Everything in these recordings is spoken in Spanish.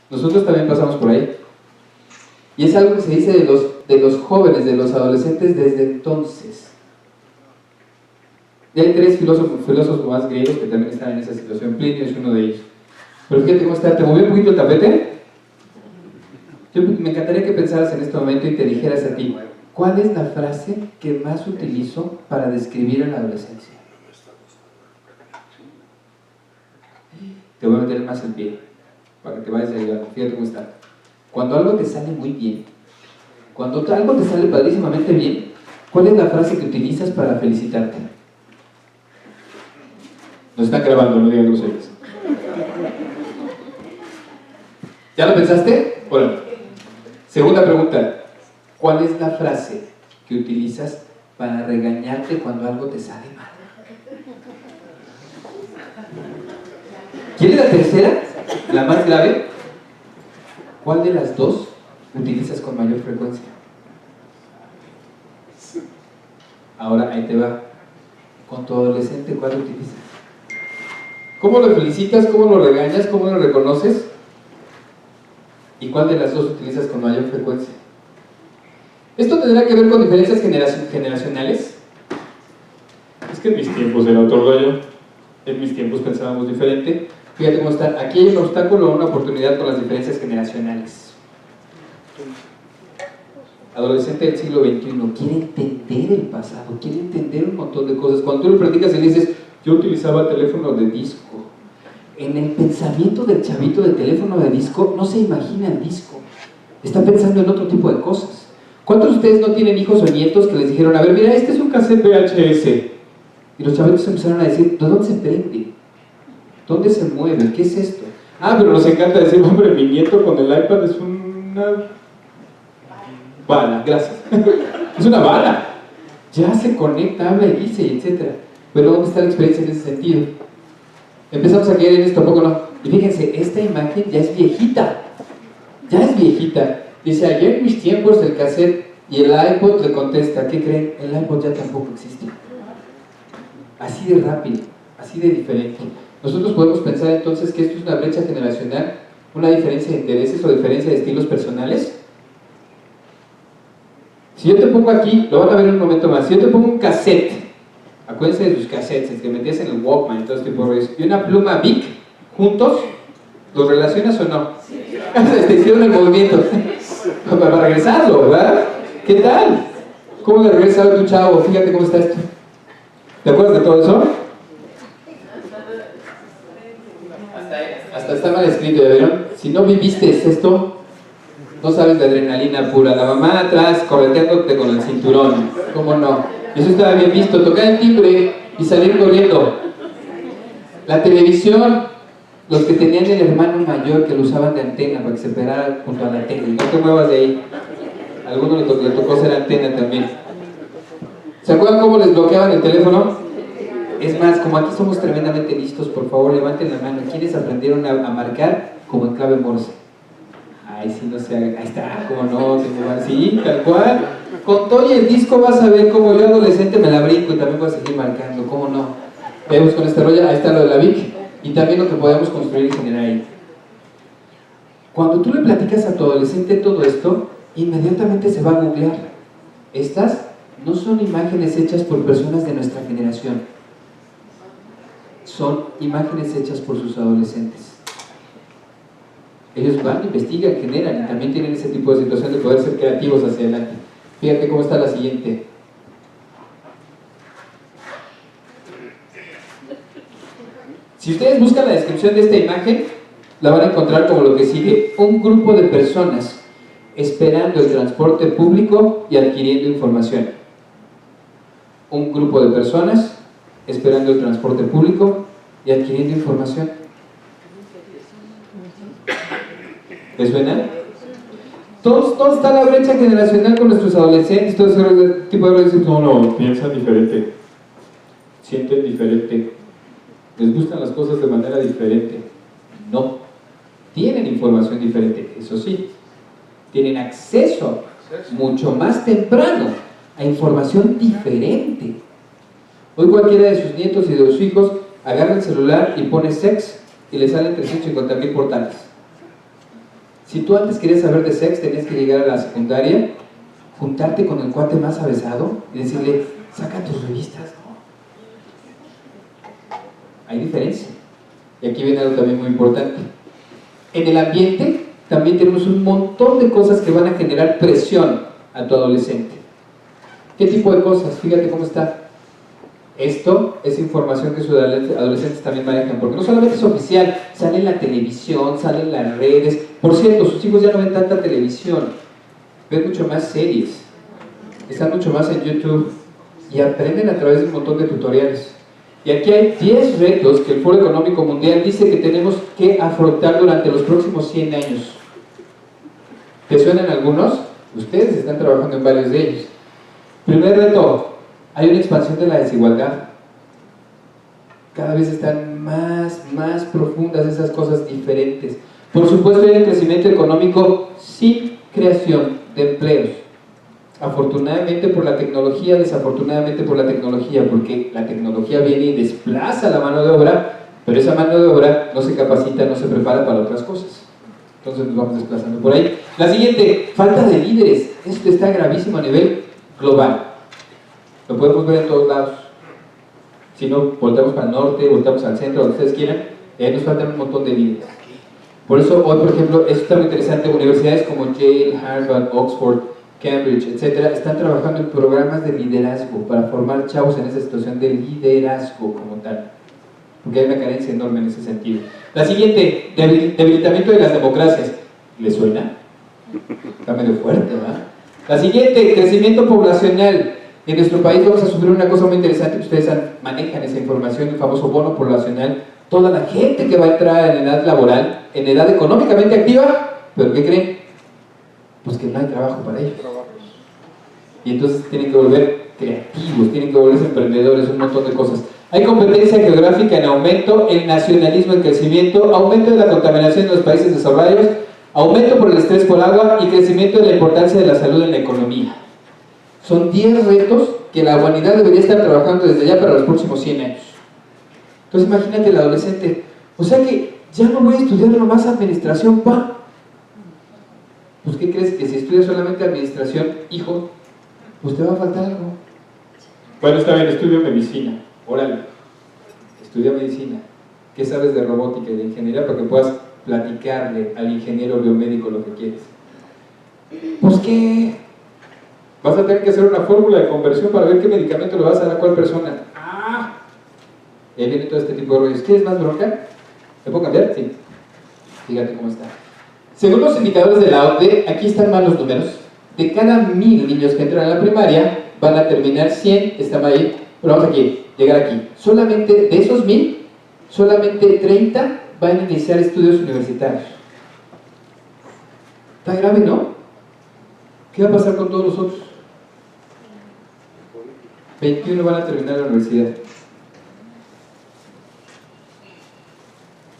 Nosotros también pasamos por ahí. Y es algo que se dice de los jóvenes, de los adolescentes desde entonces. Y hay tres filósofos más griegos que también están en esa situación. Plinio es uno de ellos. Pero fíjate cómo está. ¿Te movió un poquito el tapete? Me encantaría que pensaras en este momento y te dijeras a ti, ¿cuál es la frase que más utilizo para describir a la adolescencia? Te voy a meter más el pie, para que te vayas ayudando. Fíjate cómo está. Cuando algo te sale muy bien, cuando algo te sale padrísimamente bien, ¿cuál es la frase que utilizas para felicitarte? Nos están grabando, no digan groserías. ¿Ya lo pensaste? Bueno. Segunda pregunta. ¿Cuál es la frase que utilizas para regañarte cuando algo te sale mal? ¿Quieres la tercera? ¿La más grave? ¿Cuál de las dos utilizas con mayor frecuencia? Ahora, ahí te va. Con tu adolescente, ¿cuál utilizas? ¿Cómo lo felicitas? ¿Cómo lo regañas? ¿Cómo lo reconoces? ¿Y cuál de las dos utilizas con mayor frecuencia? ¿Esto tendrá que ver con diferencias generacionales? Es que en mis tiempos era otro rollo. En mis tiempos pensábamos diferente. Fíjate cómo está. Aquí hay un obstáculo o una oportunidad con las diferencias generacionales. Adolescente del siglo XXI quiere entender el pasado, quiere entender un montón de cosas. Cuando tú le platicas y le dices, yo utilizaba teléfono de disco. En el pensamiento del chavito de teléfono de disco, no se imagina el disco. Está pensando en otro tipo de cosas. ¿Cuántos de ustedes no tienen hijos o nietos que les dijeron, a ver, mira, este es un cassette VHS? Y los chavitos empezaron a decir, ¿de dónde se prende? ¿Dónde se mueve? ¿Qué es esto? Ah, pero nos encanta decir, hombre, mi nieto con el iPad es una bala, gracias. Es una bala. Ya se conecta, habla y dice, etc. Pero ¿dónde está la experiencia en ese sentido? Empezamos a caer en esto, ¿a poco no? Y fíjense, esta imagen ya es viejita. Ya es viejita. Dice, ayer en mis tiempos el cassette y el iPod le contesta, ¿qué creen? El iPod ya tampoco existe. Así de rápido, así de diferente. Nosotros podemos pensar entonces que esto es una brecha generacional, una diferencia de intereses o diferencia de estilos personales. Si yo te pongo aquí, lo van a ver en un momento más, si yo te pongo un cassette, acuérdense de sus cassettes, que metías en el Walkman y todo este tipo de rollos, y una pluma Bic, juntos, ¿los relacionas o no? Sí. Te hicieron el movimiento para regresarlo, ¿verdad? ¿Qué tal? ¿Cómo le regresa a tu chavo? Fíjate cómo está esto. ¿Te acuerdas de todo eso? Hasta está mal escrito, ¿ya vieron? Si no viviste esto, no sabes de adrenalina pura. La mamá atrás correteándote con el cinturón. ¿Cómo no? Eso estaba bien visto. Tocar el timbre y salir corriendo. La televisión, los que tenían el hermano mayor que lo usaban de antena para que se pegara junto a la tele. No te muevas de ahí. A alguno le tocó ser antena también. ¿Se acuerdan cómo les bloqueaban el teléfono? Es más, como aquí somos tremendamente listos, por favor levanten la mano. ¿Quiénes aprendieron a marcar como en clave Morse? Ay, sí, no sé, ahí está, como no, sí, tal cual. Con todo y el disco vas a ver cómo yo adolescente me la brinco y también voy a seguir marcando, ¿cómo no? Vemos con este rollo, ahí está lo de la Vic y también lo que podemos construir y generar ahí. Cuando tú le platicas a tu adolescente todo esto, inmediatamente se va a googlear. Estas no son imágenes hechas por personas de nuestra generación, son imágenes hechas por sus adolescentes. Ellos van, investigan, generan y también tienen ese tipo de situación de poder ser creativos hacia adelante. Fíjate cómo está la siguiente. Si ustedes buscan la descripción de esta imagen, la van a encontrar como lo que sigue: un grupo de personas esperando el transporte público y adquiriendo información. Un grupo de personas esperando el transporte público y adquiriendo información. ¿Les suena? ¿Dónde está la brecha generacional con nuestros adolescentes? Todo ese tipo de adolescentes, no, piensan diferente, sienten diferente, les gustan las cosas de manera diferente. No, tienen información diferente, eso sí, tienen acceso mucho más temprano a información diferente. Hoy cualquiera de sus nietos y de sus hijos agarra el celular y pone sex y le salen 350,000 portales. Si tú antes querías saber de sex, tenías que llegar a la secundaria, juntarte con el cuate más avesado y decirle, saca tus revistas, ¿no? Hay diferencia. Y aquí viene algo también muy importante. En el ambiente también tenemos un montón de cosas que van a generar presión a tu adolescente. ¿Qué tipo de cosas? Fíjate cómo está. Esto es información que sus adolescentes también manejan, porque no solamente es oficial, sale en la televisión, sale en las redes. Por cierto, sus hijos ya no ven tanta televisión, ven mucho más series, están mucho más en YouTube y aprenden a través de un montón de tutoriales. Y aquí hay 10 retos que el Foro Económico Mundial dice que tenemos que afrontar durante los próximos 100 años. ¿Te suenan algunos? Ustedes están trabajando en varios de ellos. Primer reto, hay una expansión de la desigualdad. Cada vez están más profundas esas cosas diferentes. Por supuesto hay un crecimiento económico sin creación de empleos. Afortunadamente por la tecnología, desafortunadamente por la tecnología, porque la tecnología viene y desplaza la mano de obra, pero esa mano de obra no se capacita, no se prepara para otras cosas. Entonces nos vamos desplazando por ahí. La siguiente, falta de líderes. Esto está gravísimo a nivel global. Lo podemos ver en todos lados. Si no, voltamos para el norte, voltamos al centro, donde ustedes quieran, nos faltan un montón de líderes. Por eso hoy, por ejemplo, esto está muy interesante, universidades como Yale, Harvard, Oxford, Cambridge, etcétera, están trabajando en programas de liderazgo para formar chavos en esa situación de liderazgo como tal, porque hay una carencia enorme en ese sentido. La siguiente, debilitamiento de las democracias. ¿Les suena? Está medio fuerte, ¿verdad? La siguiente, crecimiento poblacional. En nuestro país vamos a sufrir una cosa muy interesante, que ustedes manejan esa información, el famoso bono poblacional. Toda la gente que va a entrar en edad laboral, en edad económicamente activa, ¿pero qué creen? Pues que no hay trabajo para ellos. Y entonces tienen que volver creativos, tienen que volverse emprendedores, un montón de cosas. Hay competencia geográfica en aumento, el nacionalismo en crecimiento, aumento de la contaminación en los países desarrollados, aumento por el estrés por agua y crecimiento de la importancia de la salud en la economía. Son 10 retos que la humanidad debería estar trabajando desde ya para los próximos 100 años. Entonces imagínate el adolescente, o sea que ya no voy a estudiar nomás administración, pa. Pues ¿qué crees? Que si estudias solamente administración, hijo, pues te va a faltar algo. Bueno, está bien, estudio medicina, órale, estudia medicina. ¿Qué sabes de robótica y de ingeniería para que puedas platicarle al ingeniero biomédico lo que quieres? Pues que vas a tener que hacer una fórmula de conversión para ver qué medicamento le vas a dar a cuál persona. ¡Ah! Y ahí viene todo este tipo de rollos. ¿Quieres más bronca? ¿Me puedo cambiar? Sí. Fíjate cómo está. Según los indicadores de la OCDE, aquí están mal los números. De cada 1000 niños que entran a la primaria, van a terminar 100, están ahí, pero vamos aquí, llegar aquí. Solamente de esos 1000, solamente 30 van a iniciar estudios universitarios. Está grave, ¿no? ¿Qué va a pasar con todos los otros? 21 van a terminar la universidad.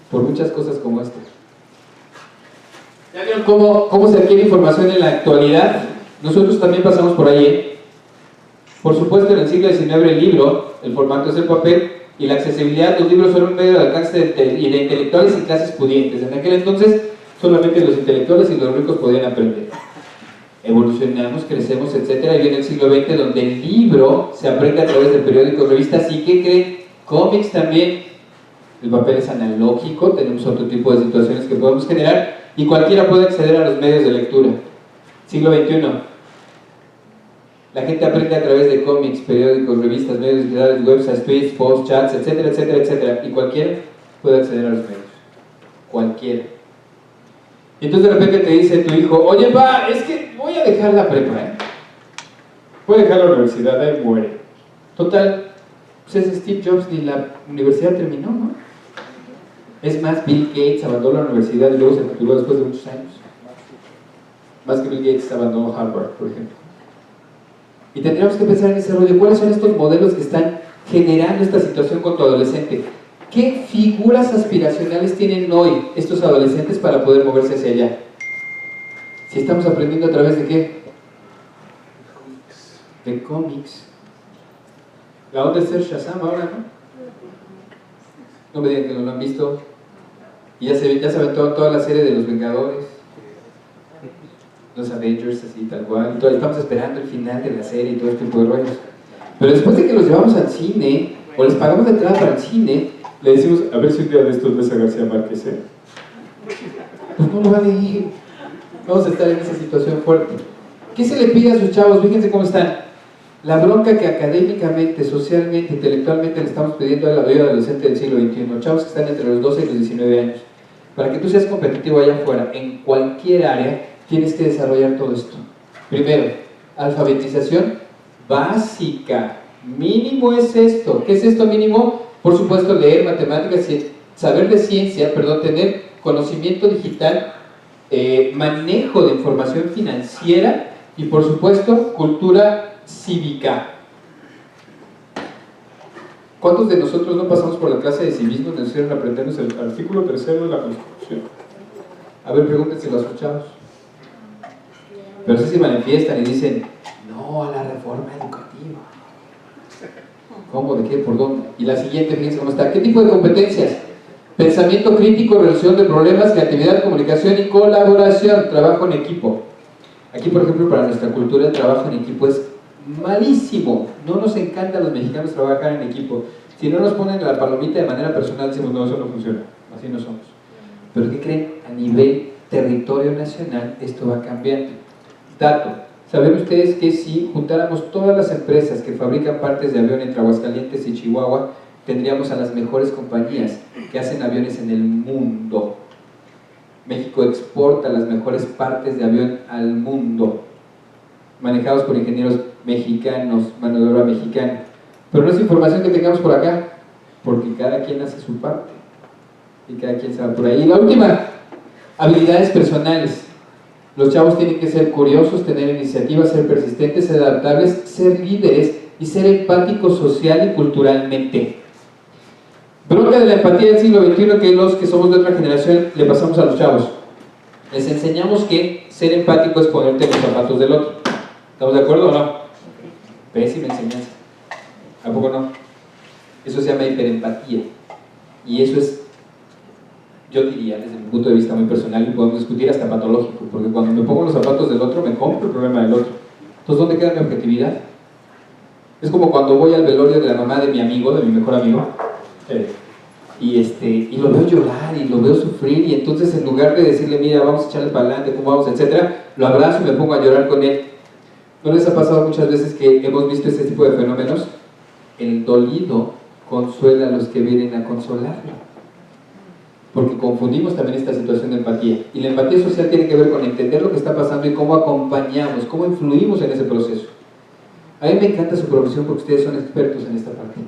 Por muchas cosas como esta. ¿Ya vieron cómo se adquiere información en la actualidad? Nosotros también pasamos por ahí. Por supuesto, en el siglo XIX el libro, el formato es el papel, y la accesibilidad, los libros son un medio de alcance de intelectuales y clases pudientes. En aquel entonces, solamente los intelectuales y los ricos podían aprender. Evolucionamos, crecemos, etc. Y viene el siglo XX, donde el libro se aprende a través de periódicos, revistas, y ¿qué creen? Cómics también. El papel es analógico, tenemos otro tipo de situaciones que podemos generar, y cualquiera puede acceder a los medios de lectura. Siglo XXI. La gente aprende a través de cómics, periódicos, revistas, medios digitales, websites, tweets, posts, chats, etcétera, etcétera, etcétera. Y cualquiera puede acceder a los medios. Cualquiera. Y entonces de repente te dice tu hijo, oye, pa, es que voy a dejar la prepa, voy a dejar la universidad, ahí muere. Total, pues ese Steve Jobs ni la universidad terminó, ¿no? Es más, Bill Gates abandonó la universidad y luego se tituló después de muchos años. Más que Bill Gates abandonó Harvard, por ejemplo. Y tendríamos que pensar en ese rollo. ¿Cuáles son estos modelos que están generando esta situación con tu adolescente? ¿Qué figuras aspiracionales tienen hoy estos adolescentes para poder moverse hacia allá? Si estamos aprendiendo a través de ¿qué? De cómics. La onda es ser Shazam ahora, ¿no? No me digan que no lo han visto. Y ya se aventó toda la serie de los Vengadores, los Avengers, así tal cual. Estamos esperando el final de la serie y todo este tipo de rollos. Pero después de que los llevamos al cine, o les pagamos la entrada para el cine, le decimos, a ver si un día de estos ves a García Márquez, ¿eh? Pues no lo van a ir. Vamos a estar en esa situación fuerte. ¿Qué se le pide a sus chavos? Fíjense cómo están. La bronca que académicamente, socialmente, intelectualmente le estamos pidiendo a la vida adolescente del siglo XXI, chavos que están entre los 12 y los 19 años. Para que tú seas competitivo allá afuera, en cualquier área, tienes que desarrollar todo esto. Primero, alfabetización básica. Mínimo es esto. ¿Qué es esto mínimo? Por supuesto, leer matemáticas, saber de ciencia, tener conocimiento digital, manejo de información financiera y, por supuesto, cultura cívica. ¿Cuántos de nosotros no pasamos por la clase de civismo donde nos hicieron aprendernos el artículo 3 de la Constitución? A ver, pregúntense los escuchados. Pero sí se manifiestan y dicen, no a la reforma educativa. ¿Cómo? ¿De qué? ¿Por dónde? Y la siguiente, fíjense cómo está. ¿Qué tipo de competencias? Pensamiento crítico, resolución de problemas, creatividad, comunicación y colaboración, trabajo en equipo. Aquí, por ejemplo, para nuestra cultura, el trabajo en equipo es malísimo. No nos encanta a los mexicanos trabajar en equipo. Si no nos ponen la palomita de manera personal, decimos, no, eso no funciona. Así no somos. Pero ¿qué creen? A nivel territorio nacional, esto va cambiando. Dato. ¿Saben ustedes que si juntáramos todas las empresas que fabrican partes de avión entre Aguascalientes y Chihuahua, tendríamos a las mejores compañías que hacen aviones en el mundo? México exporta las mejores partes de avión al mundo, manejados por ingenieros mexicanos, mano de obra mexicana. Pero no es información que tengamos por acá, porque cada quien hace su parte y cada quien se va por ahí. Y la última, habilidades personales. Los chavos tienen que ser curiosos, tener iniciativa, ser persistentes, ser adaptables, ser líderes y ser empáticos social y culturalmente. Bronca de la empatía del siglo XXI que los que somos de otra generación le pasamos a los chavos. Les enseñamos que ser empático es ponerte en los zapatos del otro. ¿Estamos de acuerdo o no? Pésima enseñanza. ¿A poco no? Eso se llama hiperempatía. Y eso es, yo diría, desde mi punto de vista muy personal, y podemos discutir hasta patológico, porque cuando me pongo los zapatos del otro, me compro el problema del otro. Entonces, ¿dónde queda mi objetividad? Es como cuando voy al velorio de la mamá de mi amigo, de mi mejor amigo, y lo veo llorar y lo veo sufrir, y entonces en lugar de decirle, mira, vamos a echarle para adelante, ¿cómo vamos?, etcétera, lo abrazo y me pongo a llorar con él. ¿No les ha pasado muchas veces que hemos visto este tipo de fenómenos? El dolido consuela a los que vienen a consolarlo, porque confundimos también esta situación de empatía. Y la empatía social tiene que ver con entender lo que está pasando y cómo acompañamos, cómo influimos en ese proceso. A mí me encanta su profesión porque ustedes son expertos en esta parte.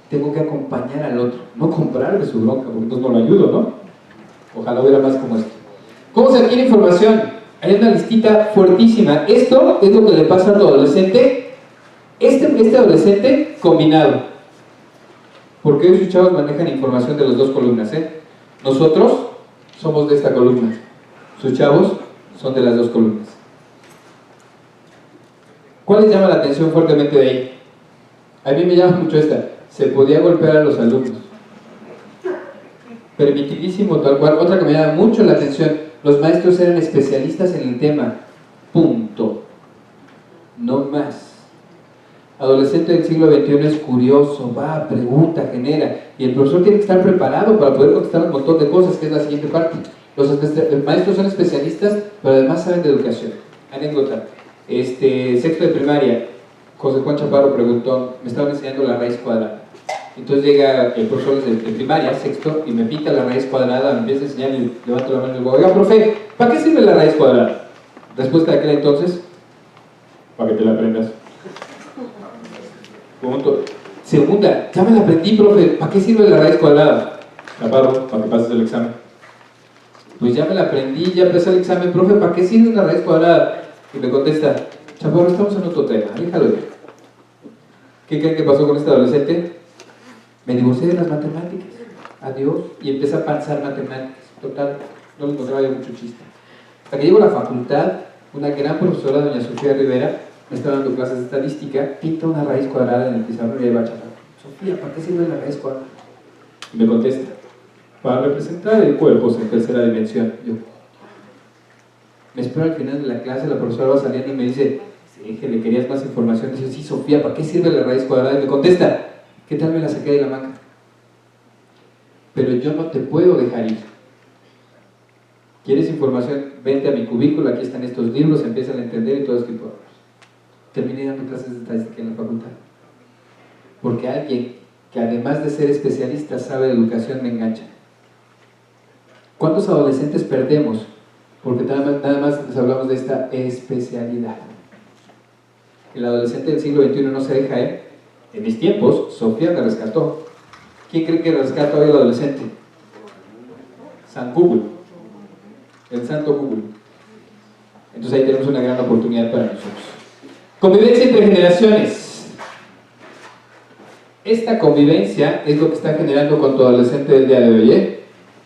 Tengo que acompañar al otro, no comprarle su bronca, porque entonces no lo ayudo, ¿no? Ojalá hubiera más como esto. ¿Cómo se adquiere información? Hay una listita fuertísima. Esto es lo que le pasa a tu adolescente, este adolescente combinado. Porque hoy sus chavos manejan información de las dos columnas, ¿eh? Nosotros somos de esta columna, sus chavos son de las dos columnas. ¿Cuál les llama la atención fuertemente de ahí? A mí me llama mucho esta. Se podía golpear a los alumnos. Permitidísimo, tal cual. Otra que me llama mucho la atención. Los maestros eran especialistas en el tema. Punto. No más. Adolescente del siglo XXI es curioso, va, pregunta, genera. Y el profesor tiene que estar preparado para poder contestar un montón de cosas, que es la siguiente parte. Los maestros son especialistas, pero además saben de educación. Anécdota. Sexto de primaria, José Juan Chaparro preguntó, me estaban enseñando la raíz cuadrada. Entonces llega el profesor de primaria, sexto, y me pica la raíz cuadrada, me empieza a enseñar y levanto la mano y digo, oiga, profe, ¿para qué sirve la raíz cuadrada? Respuesta de aquel entonces, para que te la aprendas. Punto. Segunda, ya me la aprendí, profe, ¿para qué sirve la raíz cuadrada? Chaparro, para que pases el examen. Pues ya me la aprendí, ya empecé el examen, profe, ¿para qué sirve la raíz cuadrada? Y me contesta, Chaparro, estamos en otro tema, déjalo ir. ¿Qué creen que pasó con este adolescente? Me divorcié de las matemáticas, adiós, y empecé a pensar matemáticas. Total, no le encontraba yo mucho chiste. Hasta que llego a la facultad, una gran profesora, doña Sofía Rivera, me está dando clases de estadística, pinta una raíz cuadrada en el pizarrón y ahí va Chaparro. Sofía, ¿para qué sirve la raíz cuadrada? Y me contesta, para representar el cuerpo en tercera dimensión. Yo me espero al final de la clase, la profesora va saliendo y me dice, sí, que le querías más información. Dice, sí, Sofía, ¿para qué sirve la raíz cuadrada? Y me contesta, ¿qué tal me la saqué de la manga? Pero yo no te puedo dejar ir. ¿Quieres información? Vente a mi cubículo, aquí están estos libros, empiezan a entender y todo este tipo de cosas. Terminé dando clases de estadística en la facultad. Porque alguien que además de ser especialista sabe de educación me engancha. ¿Cuántos adolescentes perdemos? Porque nada más les hablamos de esta especialidad. El adolescente del siglo XXI no se deja, ¿eh? En mis tiempos, Sofía me rescató. ¿Quién cree que rescata hoy al adolescente? San Google. El santo Google. Entonces ahí tenemos una gran oportunidad para nosotros. Convivencia entre generaciones. Esta convivencia es lo que está generando con tu adolescente del día de hoy, ¿eh?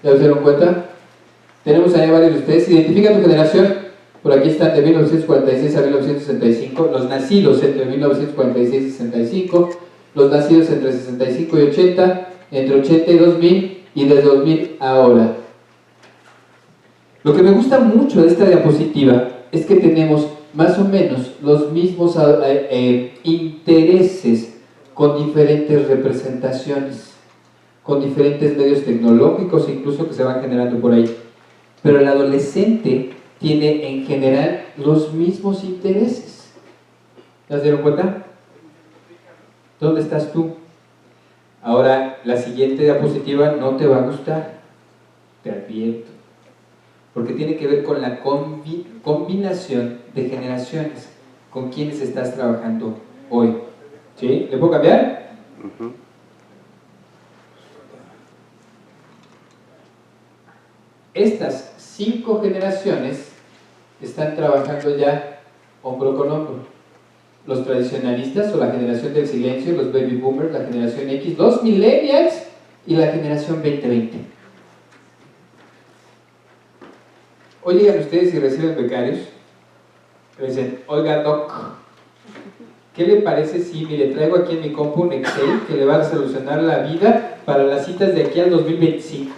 ¿Ya se dieron cuenta? Tenemos ahí varios de ustedes. Identifica tu generación. Por aquí están de 1946 a 1965. Los nacidos entre 1946 y 65. Los nacidos entre 65 y 80. Entre 80 y 2000. Y desde 2000 a ahora. Lo que me gusta mucho de esta diapositiva es que tenemos más o menos los mismos intereses con diferentes representaciones, con diferentes medios tecnológicos incluso que se van generando por ahí. Pero el adolescente tiene en general los mismos intereses. ¿Te has dado cuenta? ¿Dónde estás tú? Ahora, la siguiente diapositiva no te va a gustar, te advierto, porque tiene que ver con la combinación de generaciones, con quienes estás trabajando hoy. ¿Sí? ¿Le puedo cambiar? Estas 5 generaciones están trabajando ya hombro con hombro. Los tradicionalistas o la generación del silencio, los baby boomers, la generación X, los millennials y la generación 2020. Hoy llegan ustedes y reciben becarios, le dicen, oiga doc, ¿qué le parece si le traigo aquí en mi compu un Excel que le va a solucionar la vida para las citas de aquí al 2025?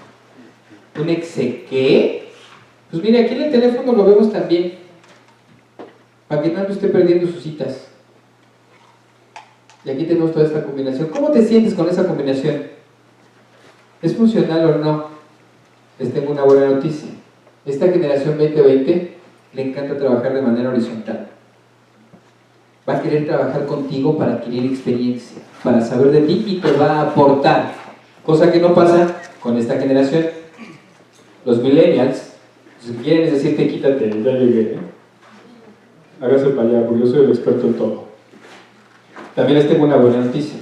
¿Un Excel qué? Pues mire, aquí en el teléfono lo vemos también, para que no esté perdiendo sus citas. Y aquí tenemos toda esta combinación. ¿Cómo te sientes con esa combinación? ¿Es funcional o no? Les tengo una buena noticia. Esta generación 2020 le encanta trabajar de manera horizontal. Va a querer trabajar contigo para adquirir experiencia, para saber de ti y te va a aportar. Cosa que no pasa con esta generación. Los millennials, si quieren es decirte, quítate, ya llegué, ¿eh? Hágase para allá, porque yo soy el experto en todo. También les tengo una buena noticia.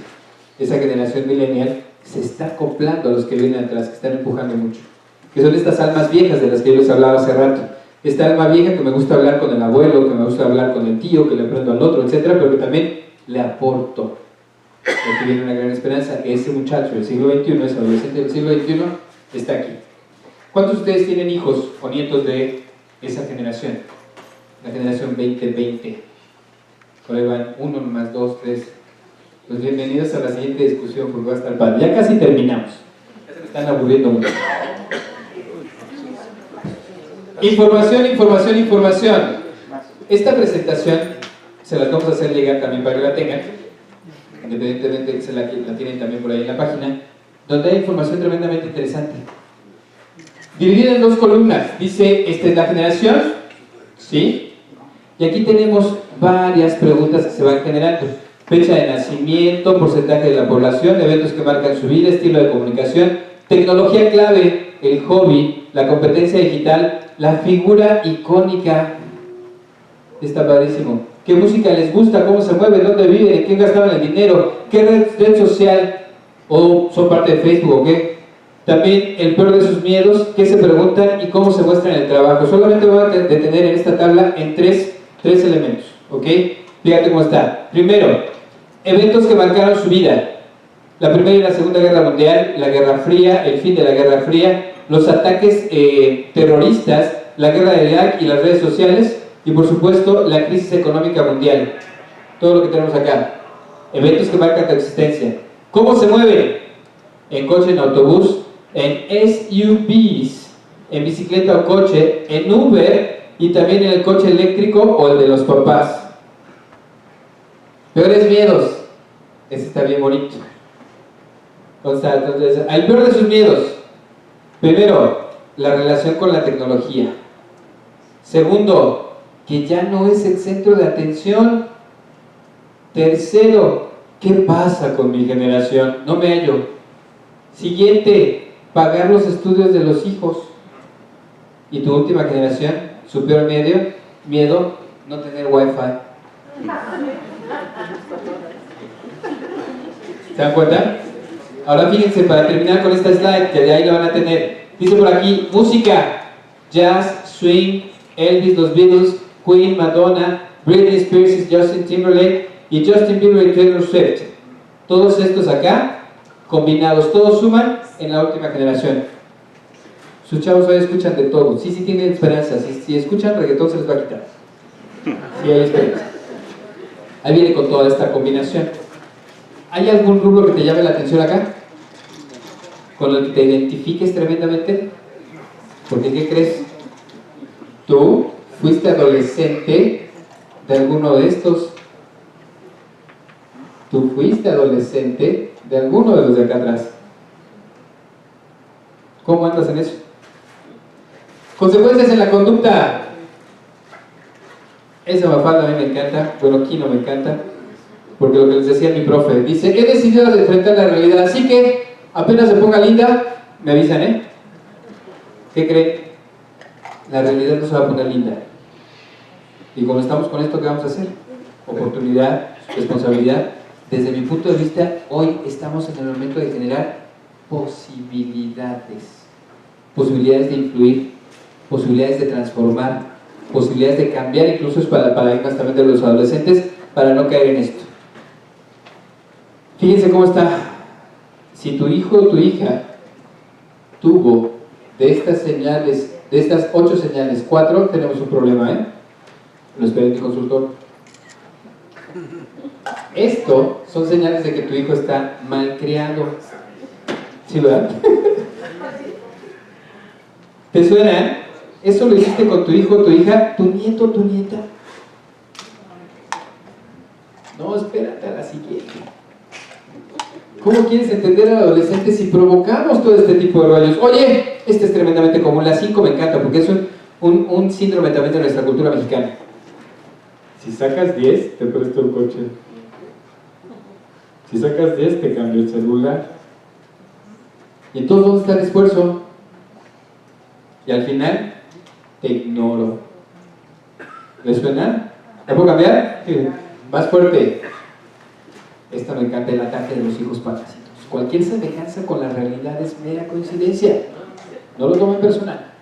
Esa generación millennial se está acoplando a los que vienen atrás, que están empujando mucho. Que son estas almas viejas de las que yo les hablaba hace rato. Esta alma vieja que me gusta hablar con el abuelo, que me gusta hablar con el tío, que le aprendo al otro, etcétera, pero que también le aporto. Aquí viene una gran esperanza. Ese muchacho del siglo XXI, ese adolescente del siglo XXI, está aquí. ¿Cuántos de ustedes tienen hijos o nietos de esa generación? La generación 2020. Por ahí van 1 más 2, 3. Pues bienvenidos a la siguiente discusión porque va a estar padre. Ya casi terminamos. Ya se me están aburriendo mucho. Información, información, información. Esta presentación se las vamos a hacer llegar también para que la tengan, independientemente que la tienen también por ahí en la página, donde hay información tremendamente interesante. Dividida en 2 columnas. Dice, esta es la generación, ¿sí? Y aquí tenemos varias preguntas que se van generando. Fecha de nacimiento, porcentaje de la población, eventos que marcan su vida, estilo de comunicación, tecnología clave, el hobby, la competencia digital, la figura icónica. Está padrísimo. ¿Qué música les gusta? ¿Cómo se mueve? ¿Dónde vive? ¿En qué gastaban el dinero? ¿Qué red social? ¿O son parte de Facebook o qué? También el peor de sus miedos, qué se preguntan y cómo se muestran en el trabajo. Solamente voy a detener en esta tabla en tres elementos, ¿ok? Fíjate cómo está. Primero, eventos que marcaron su vida. La Primera y la Segunda Guerra Mundial, la Guerra Fría, el fin de la Guerra Fría, los ataques terroristas, la guerra de Irak y las redes sociales, y por supuesto la crisis económica mundial. Todo lo que tenemos acá. Eventos que marcan tu existencia. ¿Cómo se mueve? En coche, en autobús, en SUVs, en bicicleta o coche, en Uber y también en el coche eléctrico o el de los papás. Peores miedos. Ese está bien bonito. Entonces, el peor de sus miedos. Primero, la relación con la tecnología. Segundo, que ya no es el centro de atención. Tercero, ¿qué pasa con mi generación? No me hallo. Siguiente, pagar los estudios de los hijos. Y tu última generación, su peor miedo, no tener wifi. ¿Se dan cuenta? Ahora fíjense, para terminar con esta slide, que de ahí la van a tener. Dice por aquí, música, jazz, swing, Elvis, los Beatles, Queen, Madonna, Britney Spears, Justin Timberlake y Justin Bieber y Taylor Swift. Todos estos acá, combinados, todos suman en la última generación. Sus chavos hoy escuchan de todo. Sí tienen esperanza. Si escuchan reggaetón se les va a quitar. Sí hay esperanza. Ahí viene con toda esta combinación. ¿Hay algún rubro que te llame la atención acá? ¿Con el que te identifiques tremendamente? Porque ¿qué crees? Tú fuiste adolescente de alguno de estos. Tú fuiste adolescente de alguno de los de acá atrás. ¿Cómo andas en eso? Consecuencias en la conducta. Esa mafalda a mí me encanta. Bueno, aquí no me encanta. Porque lo que les decía mi profe, dice, he decidido enfrentar la realidad, así que apenas se ponga linda, me avisan, ¿eh? ¿Qué creen? La realidad no se va a poner linda. Y como estamos con esto, ¿qué vamos a hacer? Oportunidad, responsabilidad. Desde mi punto de vista, hoy estamos en el momento de generar posibilidades. Posibilidades de influir, posibilidades de transformar, posibilidades de cambiar incluso paradigmas también de los adolescentes para no caer en esto. Fíjense cómo está. Si tu hijo o tu hija tuvo de estas señales, de estas 8 señales, 4, tenemos un problema, ¿eh? Lo espera mi consultor. Esto son señales de que tu hijo está mal criado. ¿Sí, verdad? ¿Te suenan? ¿Eso lo hiciste con tu hijo o tu hija? ¿Tu nieto o tu nieta? No, espérate a la siguiente. ¿Cómo quieres entender al adolescente si provocamos todo este tipo de rollos? Oye, este es tremendamente común. La 5 me encanta porque es un síndrome también de nuestra cultura mexicana. Si sacas 10, te presto el coche. Si sacas 10, te cambio el celular. Y entonces, ¿dónde está el esfuerzo? Y al final, te ignoro. ¿Les suena? ¿La puedo cambiar? Sí. Más fuerte. Esta me encanta, el ataque de los hijos parásitos. Cualquier semejanza con la realidad es mera coincidencia. No lo tomen personal.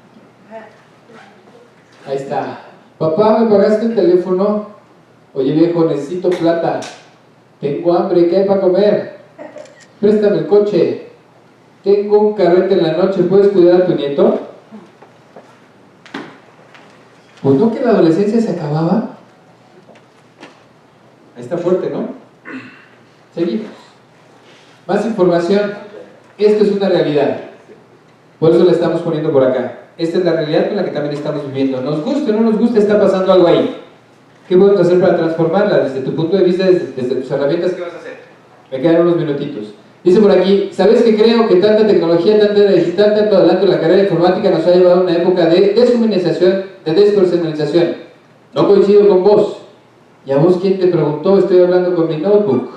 Ahí está. Papá, ¿me pagaste el teléfono? Oye viejo, necesito plata. Tengo hambre, ¿qué hay para comer? Préstame el coche. Tengo un carrete en la noche, ¿puedes cuidar a tu nieto? Pues no que la adolescencia se acababa. Ahí está fuerte, ¿no? Seguimos. Más información. Esto es una realidad. Por eso la estamos poniendo por acá. Esta es la realidad con la que también estamos viviendo. Nos guste o no nos guste, está pasando algo ahí. ¿Qué podemos hacer para transformarla? Desde tu punto de vista, desde tus herramientas, ¿qué vas a hacer? Me quedan unos minutitos. Dice por aquí, ¿sabes que creo que tanta tecnología, tanta digital, tanto adelanto en la carrera de informática nos ha llevado a una época de deshumanización, de despersonalización? No coincido con vos. ¿Y a vos quién te preguntó? Estoy hablando con mi notebook.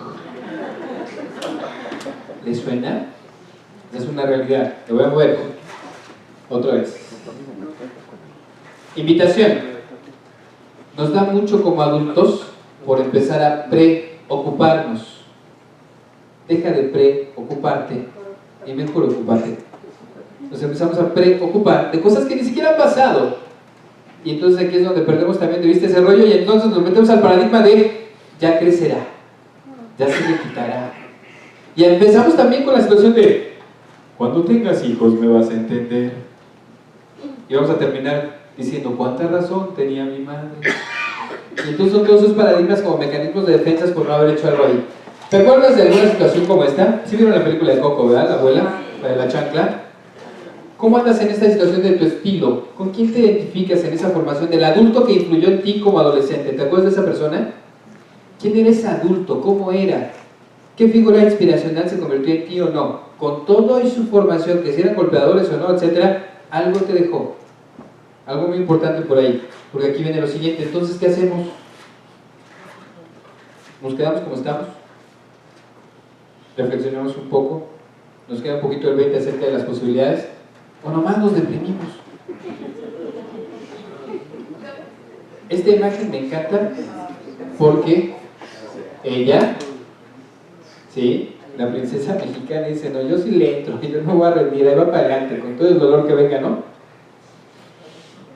¿Les suena? Es una realidad. Lo voy a mover. Otra vez. Invitación. Nos da mucho como adultos por empezar a preocuparnos. Deja de preocuparte y mejor ocuparte. Nos empezamos a preocupar de cosas que ni siquiera han pasado. Y entonces aquí es donde perdemos también de vista ese rollo y entonces nos metemos al paradigma de ya crecerá, ya se le quitará. Y empezamos también con la situación de cuando tengas hijos me vas a entender. Y vamos a terminar diciendo cuánta razón tenía mi madre. Y entonces son todos esos paradigmas como mecanismos de defensas por no haber hecho algo ahí. ¿Te acuerdas de alguna situación como esta? ¿Sí vieron la película de Coco, verdad? La abuela, la de la chancla. ¿Cómo andas en esta situación de tu estilo? ¿Con quién te identificas en esa formación del adulto que influyó en ti como adolescente? ¿Te acuerdas de esa persona? ¿Quién era ese adulto? ¿Cómo era? ¿Qué figura inspiracional se convirtió en ti o no? Con todo y su formación, que si eran golpeadores o no, etcétera, algo te dejó. Algo muy importante por ahí. Porque aquí viene lo siguiente. Entonces, ¿qué hacemos? ¿Nos quedamos como estamos? ¿Reflexionamos un poco? ¿Nos queda un poquito el 20 acerca de las posibilidades? ¿O nomás nos deprimimos? Esta imagen me encanta porque ella, ¿sí? La princesa mexicana dice, no, yo sí le entro, yo no voy a rendir, ahí va para adelante, con todo el dolor que venga, ¿no?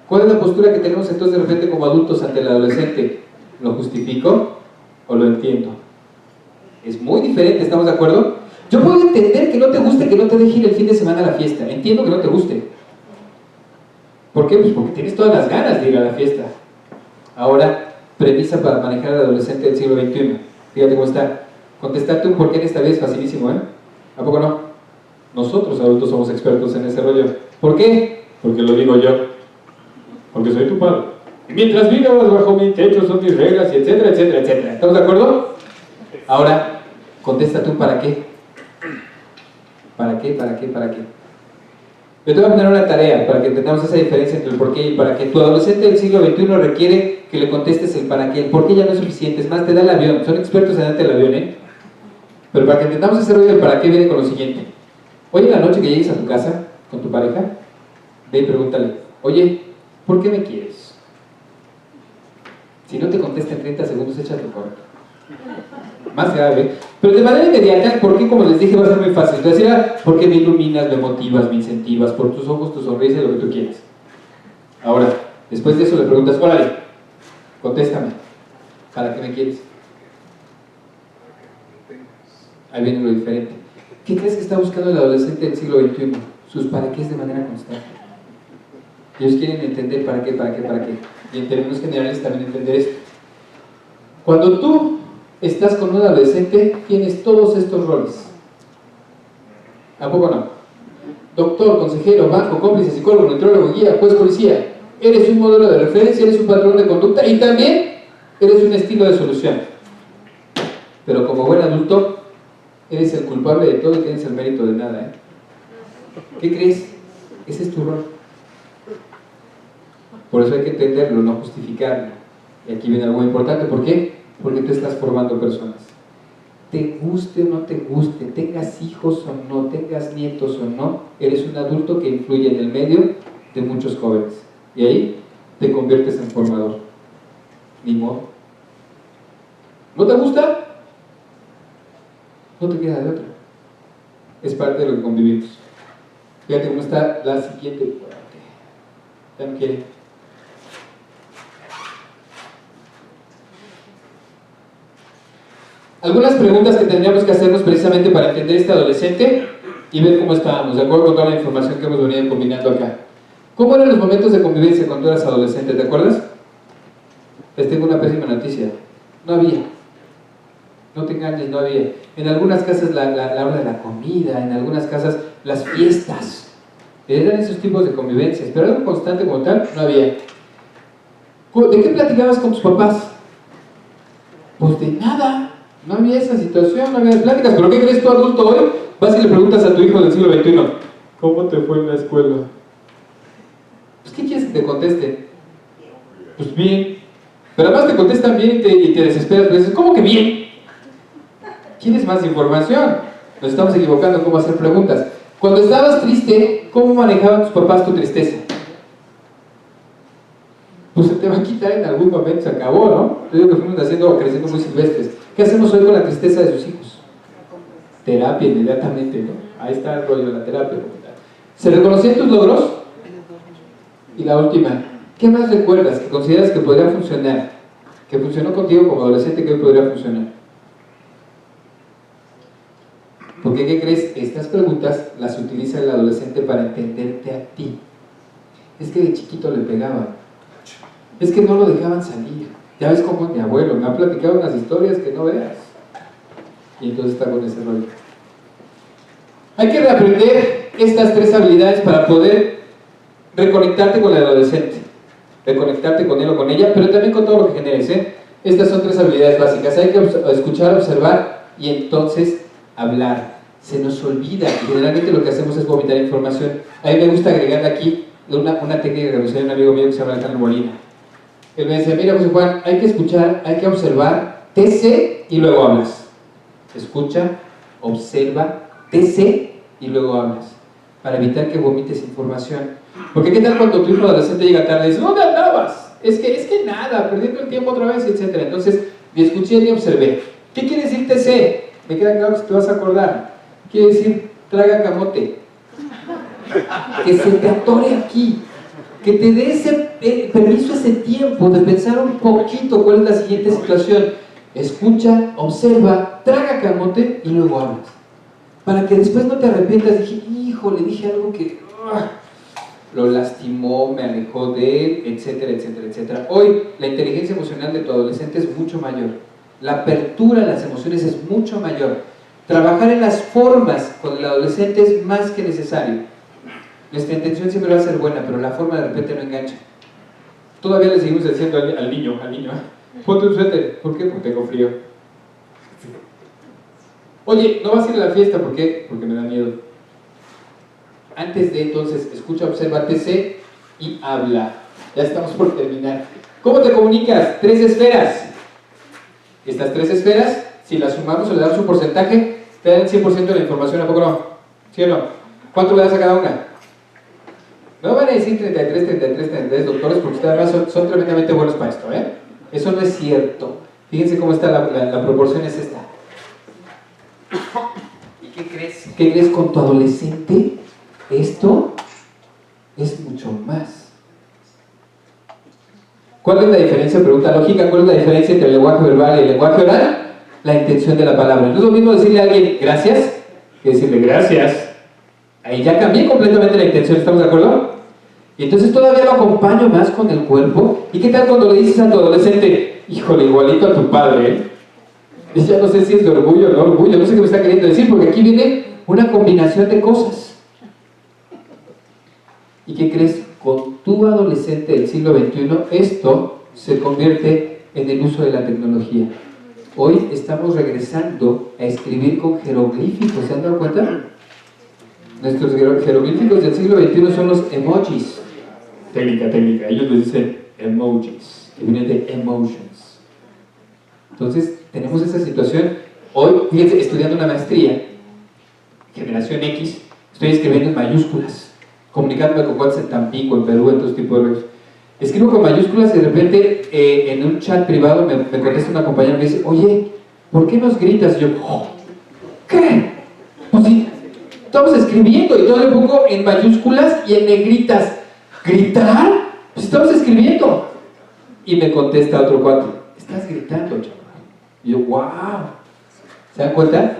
¿Cuál es la postura que tenemos entonces de repente como adultos ante el adolescente? ¿Lo justifico o lo entiendo? Es muy diferente, ¿estamos de acuerdo? Yo puedo entender que no te guste, que no te deje ir el fin de semana a la fiesta. Entiendo que no te guste. ¿Por qué? Pues porque tienes todas las ganas de ir a la fiesta. Ahora, premisa para manejar al adolescente del siglo XXI. Fíjate cómo está. Contestarte un por qué en esta vida es facilísimo, ¿eh? ¿A poco no? Nosotros adultos somos expertos en ese rollo. ¿Por qué? Porque lo digo yo. Porque soy tu padre. Y mientras vivas bajo mi techo son mis reglas, y etcétera, etcétera, etcétera. ¿Estamos de acuerdo? Ahora, contéstate un para qué. ¿Para qué? ¿Para qué? ¿Para qué? Yo te voy a poner una tarea para que entendamos esa diferencia entre el por qué y el para qué. Tu adolescente del siglo XXI requiere que le contestes el para qué. El por qué ya no es suficiente, es más, te da el avión. Son expertos en darte el avión, ¿eh? Pero para que entendamos ese rollo del para qué viene con lo siguiente. Hoy en la noche que llegues a tu casa con tu pareja, ve y pregúntale, oye, ¿por qué me quieres? Si no te contesta en 30 segundos, échate a correr. Más grave, pero de manera inmediata, porque como les dije va a ser muy fácil. Te decía, porque me iluminas, me motivas, me incentivas, por tus ojos, tu sonrisa y lo que tú quieras. Ahora, después de eso le preguntas, órale, contéstame, ¿para qué me quieres? Ahí viene lo diferente. ¿Qué crees que está buscando el adolescente del siglo XXI? Sus para qué de manera constante. Ellos quieren entender para qué, para qué, para qué. Y en términos generales también entender esto. Cuando tú estás con un adolescente, tienes todos estos roles. ¿A poco no? Doctor, consejero, banco, cómplice, psicólogo, nutriólogo, guía, juez, policía. Eres un modelo de referencia, eres un patrón de conducta y también eres un estilo de solución. Pero como buen adulto, eres el culpable de todo y tienes el mérito de nada, ¿eh? ¿Qué crees? Ese es tu rol. Por eso hay que entenderlo, no justificarlo. Y aquí viene algo importante. ¿Por qué? Porque tú estás formando personas. Te guste o no te guste, tengas hijos o no, tengas nietos o no, eres un adulto que influye en el medio de muchos jóvenes. Y ahí te conviertes en formador. Ni modo. ¿No te gusta? No te queda de otra. Es parte de lo que convivimos. Fíjate cómo está la siguiente parte. Ya no quiere. Algunas preguntas que tendríamos que hacernos precisamente para entender este adolescente y ver cómo estábamos, de acuerdo con toda la información que hemos venido combinando acá. ¿Cómo eran los momentos de convivencia cuando eras adolescente? ¿Te acuerdas? Les tengo una pésima noticia. No había. No te engañes, no había. En algunas casas la hora de la comida, en algunas casas las fiestas. Eran esos tipos de convivencias, pero algo constante como tal, no había. ¿De qué platicabas con tus papás? Pues de nada. No había esa situación, no había pláticas. ¿Pero qué crees tú, adulto, hoy? Vas y le preguntas a tu hijo del siglo XXI, ¿cómo te fue en la escuela? Pues, ¿qué quieres que te conteste? Pues bien. Pero además te contestan bien y te desesperas, pero dices, ¿cómo que bien? ¿Quieres más información? Nos estamos equivocando en cómo hacer preguntas. Cuando estabas triste, ¿cómo manejaban tus papás tu tristeza? Pues se te va a quitar en algún momento, se acabó, ¿no? Yo digo que fuimos creciendo muy silvestres. ¿Qué hacemos hoy con la tristeza de sus hijos? Terapia inmediatamente, ¿no? Ahí está el rollo de la terapia. ¿Se reconocían tus logros? Y la última, ¿qué más recuerdas que consideras que podría funcionar? Que funcionó contigo como adolescente, que hoy podría funcionar. Porque, ¿qué crees? Estas preguntas las utiliza el adolescente para entenderte a ti. Es que de chiquito le pegaban. Es que no lo dejaban salir. Ya ves cómo mi abuelo me ha platicado unas historias que no veas. Y entonces está con ese rollo. Hay que reaprender estas 3 habilidades para poder reconectarte con el adolescente, reconectarte con él o con ella, pero también con todo lo que generes, ¿eh? Estas son 3 habilidades básicas. Hay que escuchar, observar y entonces hablar. Se nos olvida, y generalmente lo que hacemos es vomitar información. A mí me gusta agregar aquí una técnica que me enseñó un amigo mío que se llama Alejandro Molina. Él me decía, mira José Juan, hay que escuchar, hay que observar, TC y luego hablas. Escucha, observa, TC y luego hablas, para evitar que vomites información. Porque qué tal cuando tu hijo adolescente llega tarde y dice, ¿dónde andabas? Es que nada, perdiendo el tiempo otra vez, etc. Entonces, ni escuché ni observé. ¿Qué quiere decir TC? Me queda claro que te vas a acordar. Quiere decir, traga camote. Que se te atore aquí. Que te dé ese permiso, ese tiempo de pensar un poquito cuál es la siguiente situación. Escucha, observa, traga camote y luego hablas. Para que después no te arrepientas. Dije, hijo, le dije algo que lo lastimó, me alejó de él, etcétera, etcétera, etcétera. Hoy la inteligencia emocional de tu adolescente es mucho mayor. La apertura a las emociones es mucho mayor. Trabajar en las formas con el adolescente es más que necesario. Nuestra intención siempre va a ser buena, pero la forma de repente no engancha. Todavía le seguimos diciendo al niño, ponte un suéter. ¿Por qué? Porque tengo frío. Oye, ¿no vas a ir a la fiesta? ¿Por qué? Porque me da miedo. Antes de entonces, escucha, observa, TC y habla. Ya estamos por terminar. ¿Cómo te comunicas? 3 esferas. Estas 3 esferas, si las sumamos o le damos un porcentaje, te dan el 100% de la información, ¿a poco no? ¿Sí o no? ¿Cuánto le das a cada una? No van a decir 33, doctores, porque ustedes además son tremendamente buenos para esto, ¿eh? Eso no es cierto. Fíjense cómo está la proporción, es esta. ¿Y qué crees? ¿Qué crees con tu adolescente? Esto es mucho más. ¿Cuál es la diferencia? Pregunta lógica. ¿Cuál es la diferencia entre el lenguaje verbal y el lenguaje oral? La intención de la palabra. No es lo mismo decirle a alguien gracias que decirle gracias. Ahí ya cambié completamente la intención, ¿estamos de acuerdo? Y entonces todavía lo acompaño más con el cuerpo. ¿Y qué tal cuando le dices a tu adolescente, híjole, igualito a tu padre, ¿eh? Ya no sé si es de orgullo o no orgullo, no sé qué me está queriendo decir, porque aquí viene una combinación de cosas. ¿Y qué crees? Con tu adolescente del siglo XXI, esto se convierte en el uso de la tecnología. Hoy estamos regresando a escribir con jeroglíficos, ¿se han dado cuenta? Nuestros jeroglíficos del siglo XXI son los emojis. Técnica, ellos les dicen emojis, que vienen de emotions. Entonces, tenemos esa situación. Hoy, fíjense, estudiando una maestría, generación X, estoy escribiendo en mayúsculas, comunicándome con cuates en Tampico, en Perú, en todo tipo de redes. Escribo con mayúsculas y de repente en un chat privado me contesta una compañera y me dice, oye, ¿por qué nos gritas? Y yo, ¿qué? Pues sí, estamos escribiendo y todo le pongo en mayúsculas y en negritas. ¿Gritar? Pues estamos escribiendo. Y me contesta otro cuate, estás gritando, chaval. Y yo, wow. ¿Se dan cuenta?